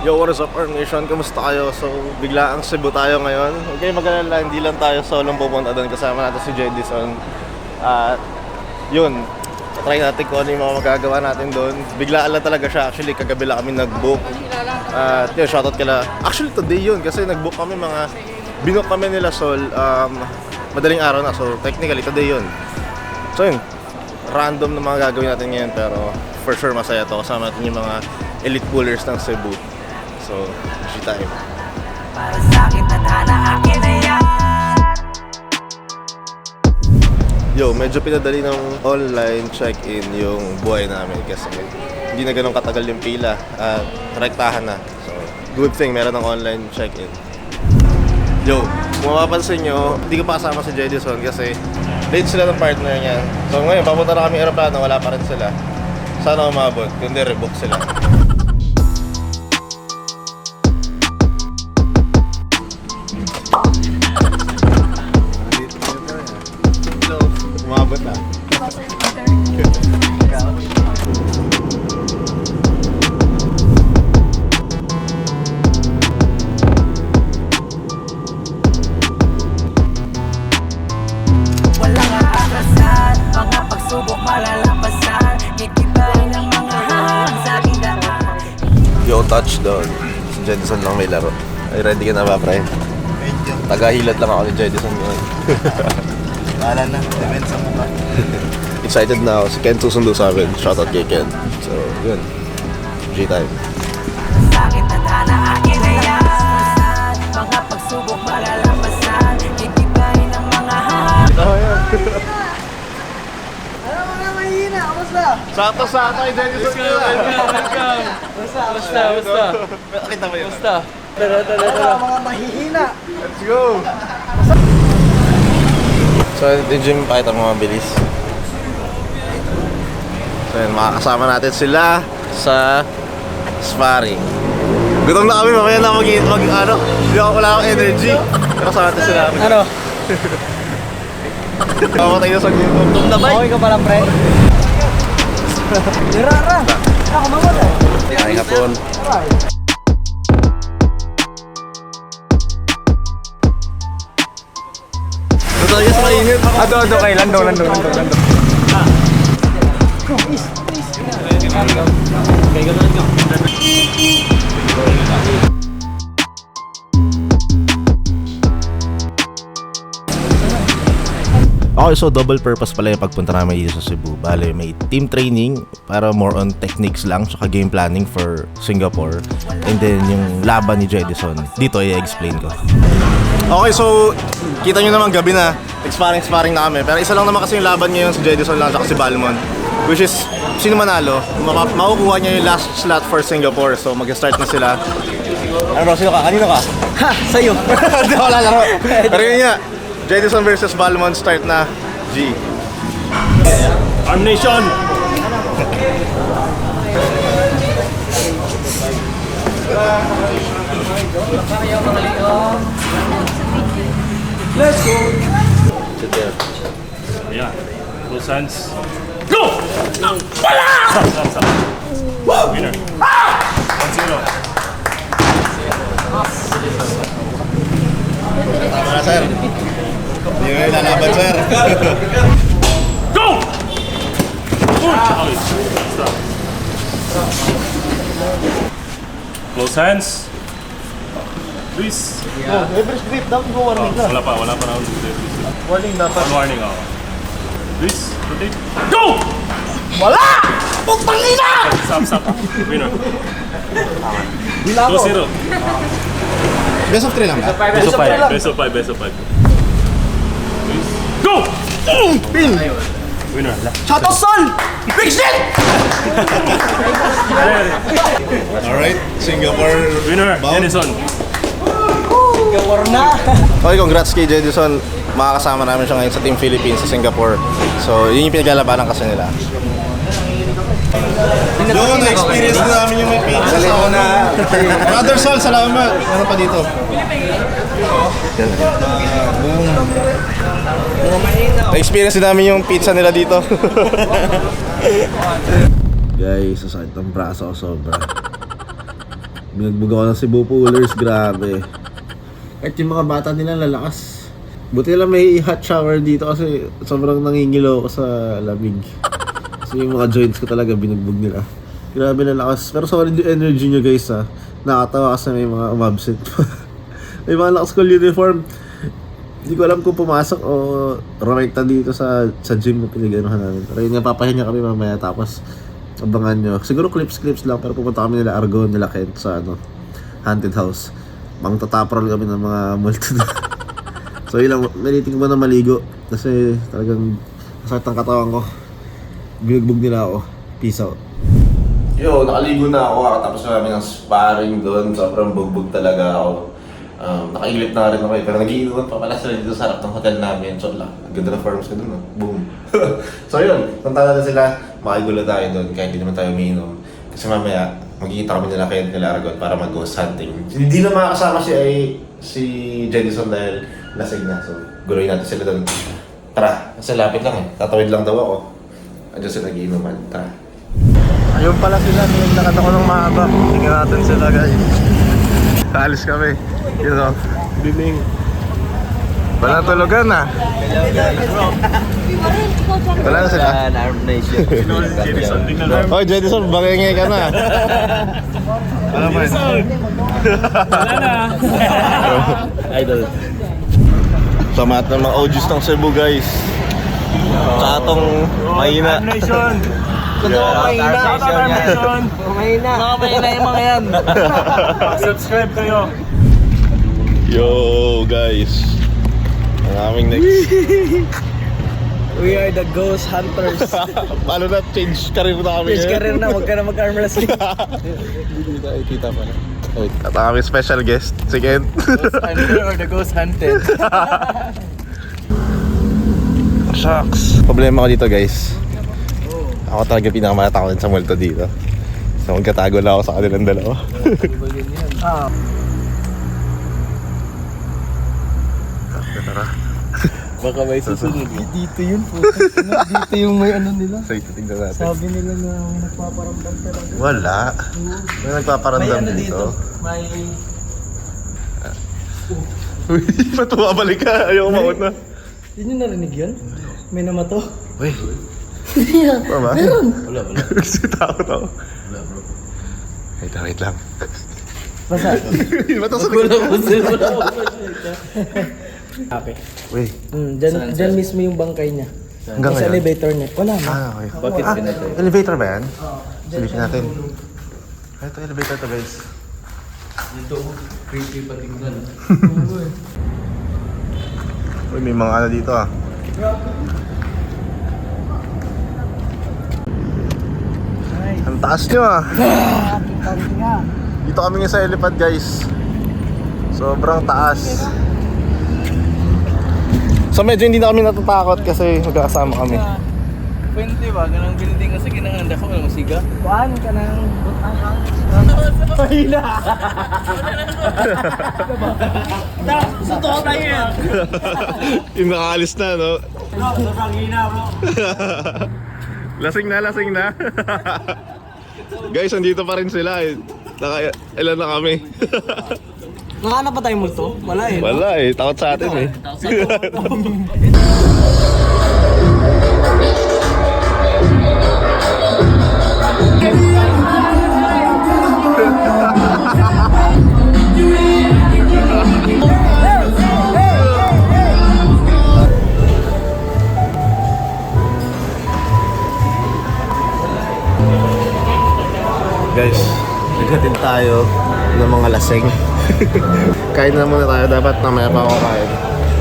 Yo, what is up, Arm Nation? Kamusta kayo? So, bigla ang Cebu tayo ngayon. Okay, mag-alala, hindi lang tayo solong pupunta doon. Kasama natin si Jedison. At yun, try natin kung ano yung mga magagawa natin doon. Biglaan lang talaga siya. Actually, kagabi lang kami nag-book. At yun, shoutout kala. Actually, today yun. Kasi nag-book kami binook kami nila Sol. Madaling araw na. So, technically, today yun. So yun, random na mga gagawin natin ngayon. Pero for sure, masaya to. Kasama natin yung mga elite poolers ng Cebu. So, G time. Para sa akin, tadhana akin na yan. Yo, medyo pinadali ng online check-in yung buhay namin kasi hindi na ganun katagal yung pila at rektahan na. So, good thing meron ng online check-in. Yo, kung mapapansin nyo, hindi ko pa kasama si Jedison kasi late sila ng partner niya. So ngayon, papunta na kami aeroplano, wala pa rin sila. Sana umabot, kundi rebook sila. Umabot na. Walang aatrasan, mga pagsubok malalampasan. Kitibay ng mga hang sa aking daan. Yo, touchdown. Si Jedison lang may laro. Ay, ready ka na ba, pre? Tagahilat lang ako ni Jedison ngayon. Bahala na, depends sa mukha. Excited na ako. Si Ken susundo sa akin. Shoutout kay Ken. So, yun. G-time. Sa akin, tadhana akin na yan. Mga pagsubok malalampasan. Kitibay ng mga hang. Oh, yan. Ano mga mahina? Kamusta? Sakto-sakto kay Jedison. Welcome! Basta? Kita mo yun? Basta? Ano mga mahihina? Let's go! So, yung gym, pakita mo mabilis. So, yun, makakasama natin sila sa sparring. Gutom na kami, mamaya na wala akong energy. Pero kasama natin sila. Ano? Mamatay na sa gutom. Gutom na ba? Okay ka palang pre? Dirara! Ako mamatay. Kain hapon. Ito talaga sa mainit. Ado, kay Lando. Okay, so double purpose pala yung pagpunta namin dito sa Cebu. Bale, may team training para more on techniques lang, tsaka game planning for Singapore. And then yung laban ni Jedison, dito i-explain ko. Okay, so kita nyo naman gabi na, sparring na kami. Pero isa lang naman kasi yung laban ngayon si Jedison lang tsaka si Balmond. Which is, sino manalo, makukuha niya yung last slot for Singapore. So mag-start na sila. Ano bro, sino ka? Kanino ka? Ha! Sa'yo! Hindi ako lalaro. Pero yun nga, Jedison versus Balmond start na. G. Arm Nation! Let's go! Sit there. Yeah. Both hands. Go! Wala! Stop. Winner. 1-0. Tama na, sir. Hindi kayo lalaban, sir. Go! Out. Stop. Close hands. Luis. Every script, dapat mo warning ka. Wala pa round. Warning dapat. One warning ako. Luis, rotate. Go! Wala! Putang ina! Stop. Winner. Bila 2-0. Best of 3 lang ba? Best of 5. Luis. Go! Pin! Winner. Shot of Sol! Big shit! Alright, Singapore. Winner. Bound. Jedison. Gawar na! Okay, congrats kay Jedison. Makakasama namin siya ngayon sa Team Philippines sa Singapore. So, yun yung pinaglalabanan kasi nila. Doon, na-experience na namin yung may pizza sa una. Brother Sol, salamat. Meron pa dito. Na-experience din namin yung pizza nila dito. Guys, sasakit ng braso ko sobra. Binugbog ako ng Cebu Pullers, grabe. Kahit yung mga bata nila lalakas. Buti lang may hot shower dito kasi sobrang nangingilo ako sa lamig. Kasi yung mga joints ko talaga binugbog nila. Grabe lalakas. Pero solid yung energy nyo guys ha. Nakatawa kasi may mga umabsent. May mga naka-school uniform. Hindi ko alam kung pumasok o rumekta dito sa gym na pinag-anuhan namin. Pero yun nga, papahinga kami mamaya tapos abangan nyo. Siguro clips lang pero pupunta kami nila Argon, nila Kent sa haunted house. Mang tataprol kami ng mga multo na. So yun lang, naliting ko na maligo kasi talagang masakit ang katawan ko. Binugbog nila ako. Peace out. Yo, nakaligo na ako. Tapos na namin ng sparring doon. Sobrang bugbog talaga ako. Nakailip na rin ako pero nagiinuman pa pala sila dito sa harap ng hotel namin. So, ganda na forms ko doon. Boom. So yun, punta natin sila. Makigulo tayo doon kahit hindi naman tayo umiinom. Kasi mamaya, magkikita kami nila Kent nila Argon para mag-ghost hunting. Hindi na makakasama si Jedison dahil lasing na. So, guloy natin sila doon. Tara, kasi lapit lang eh. Tatawid lang daw ako. Andiyan sila nagiinuman. Tara. Ayun pala sila. Nilaglakat ako ng mahaba. Tingnan natin sila guys. Alis kami. You know, bining. Wala tulugan na. Wala na sila. Arm Nation. Oy, Jedison, bangenge ka na. Ano ba? Wala na. Idol. Sa mga ng mga OGs ng Cebu guys. Sa atong mahina. Arm Nation. Mahina yung mga yan. Subscribe kayo. Yo guys. Ang aming next. We are the ghost hunters. Paano na change career na kami Fish ngayon? career na, huwag ka na mag-arm wrestling. Hindi tayo kita pa na. At ang aming special guest, si Kent. Ghost hunter or the ghost hunted? Shucks. Problema ko dito guys. Ako talaga pinakamatakotin sa multo dito. So magkatago lang ako sa kanilang dalawa. Tara. Baka may susunod. Dito yun po. Dito yung may ano nila. So tingnan natin. Sabi nila na may nagpaparamdam talaga. Wala. May nagpaparamdam May ano dito. May... Uy, ba't bumabalik ka? Ayaw maot na. Hindi nyo narinig yun? May namato? Uy. Ano ba? Wala. Kasi takot ako. Wala bro. Wait lang. Basta. Ba't ako Wala po sila. Okay. Uy. Diyan mismo yung bangkay niya. Hanggang Sa ngayon? elevator niya. Wala na. Okay. Bakit pinatay? Elevator ba yan? Silipin natin. Ito elevator to guys. Ito, creepy pa tingnan. Uy, may mga ano dito ah. Ang taas nyo ah. Dito kami nga sa helipad guys. Sobrang taas. So medyo hindi na kami natatakot kasi magkakasama kami. Pwede ba? Ganang building kasi ginanganda ko ng siga. Kuhaan ka ng butang. Mahina! Totoo tayo yan! Yung nakaalis na no? Bro, sobrang hina bro. Lasing na. Guys, andito pa rin sila eh. Ilan na kami. Nakahanap pa tayong multo? Wala eh. Wala eh, takot sa atin eh. Guys, naghatin tayo ng mga laseng. Kain na muna tayo, dapat mamaya pa ako kain.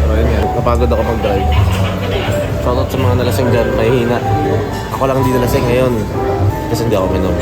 So yun yan, napagod ako pag-drive. Shoutout sa mga nalaseng dyan, mahihina. Ako lang hindi nalaseng ngayon kasi hindi ako minom.